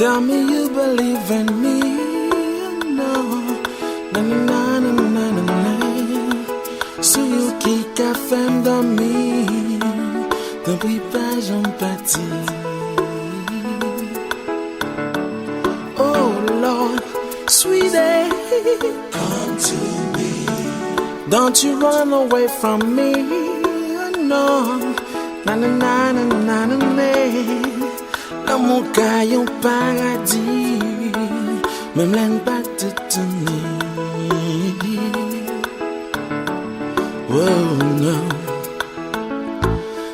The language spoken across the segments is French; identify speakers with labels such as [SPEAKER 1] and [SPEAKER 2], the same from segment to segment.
[SPEAKER 1] Tell me you believe in me. No, na na na na na na na. So you kick a femme dormir. T'en prie pas, j'en pâtis. Oh Lord, sweetie, come to me. Don't you run away from me. No, na na na na na na na. L'amour caille en paradis, même l'aime pas te tenir. Oh non,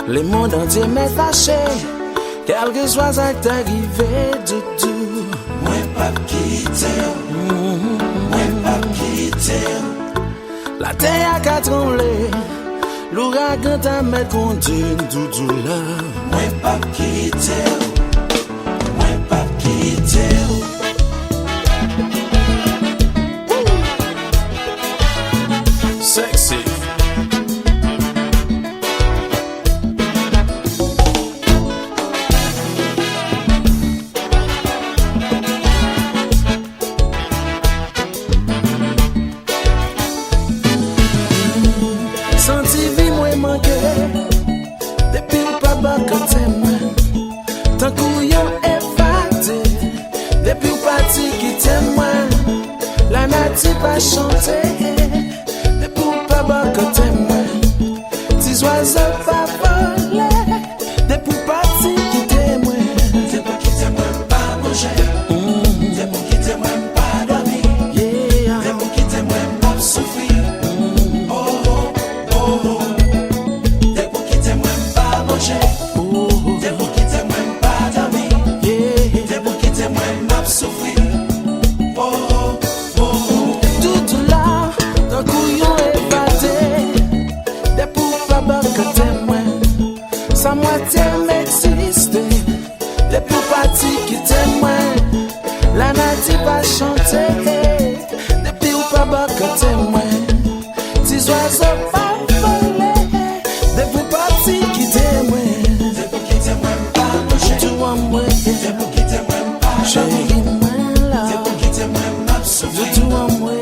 [SPEAKER 1] le monde entier m'est fâché, quel que soit ça qui t'arrive, doudou. Moi pas quitter, moi pas quitter. La terre a qu'à trembler, l'ouragan t'a mis contre doudou là. Moi pas quitter. Sexy. Senti vie moi manqué depuis pas bas quand t'aimes. Tant couillon évadé depuis parti qui t'aime moi. La nature pas chanter. Que t'aimes, tes oiseaux pas voler, des pour partir qui t'aiment, des pour qui t'aiment pas manger, des pour qui t'aiment pas dormir, des pour qui t'aiment pas souffrir, oh oh oh, des pour qui t'aiment pas manger, des pour qui t'aiment pas dormir, des pour qui t'aiment pas souffrir, oh oh oh, tout là, dans couillon. Sa moitié m'existe, des plus parties qui témoignent. La nature va chanter, depuis ou pas bas que témoigne. Tes oiseaux pas voler, des plus parties qui témoignent. Des plus qui témoignent pas manger, tout en moi. Des plus qui témoignent pas chérie, moi là. Des plus qui témoignent pas souffrir, tout en moi.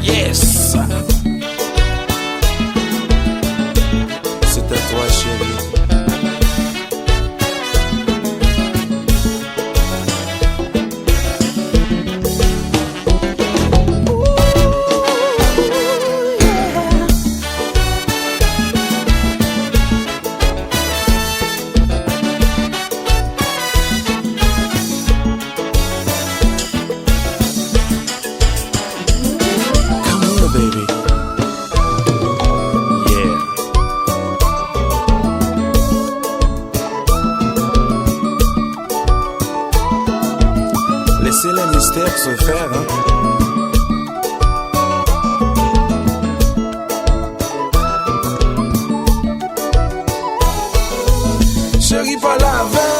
[SPEAKER 1] Yes. C'est à toi chérie. Baby, yeah. Laissez les mystères se faire, hein. Chérie, pas la veille.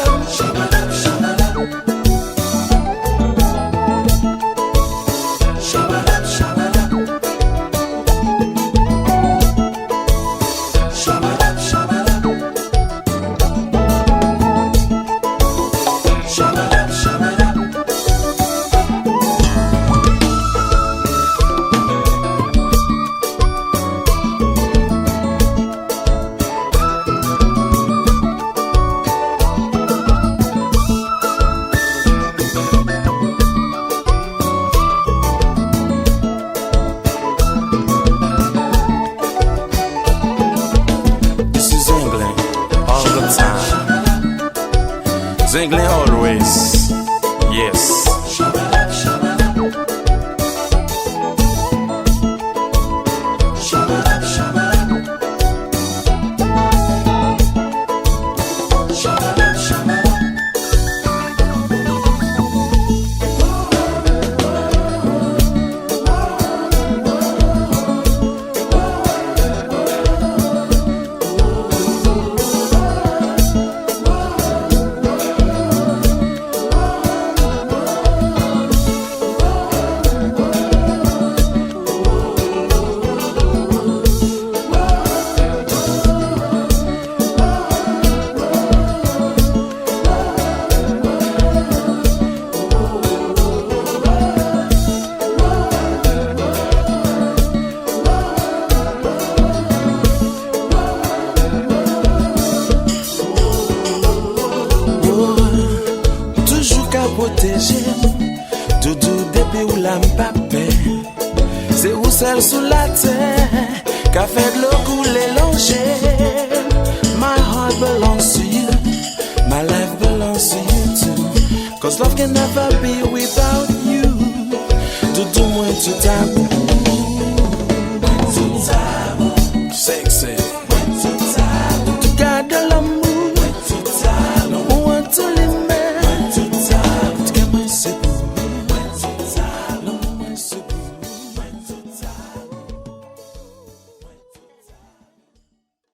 [SPEAKER 1] Doudou depuis où la m'papé. C'est où seul sous la terre, qu'a fait de l'eau couler l'ongé. My heart belongs to you, my life belongs to you too. Cause love can never be without you. Doudou moi tout à bout.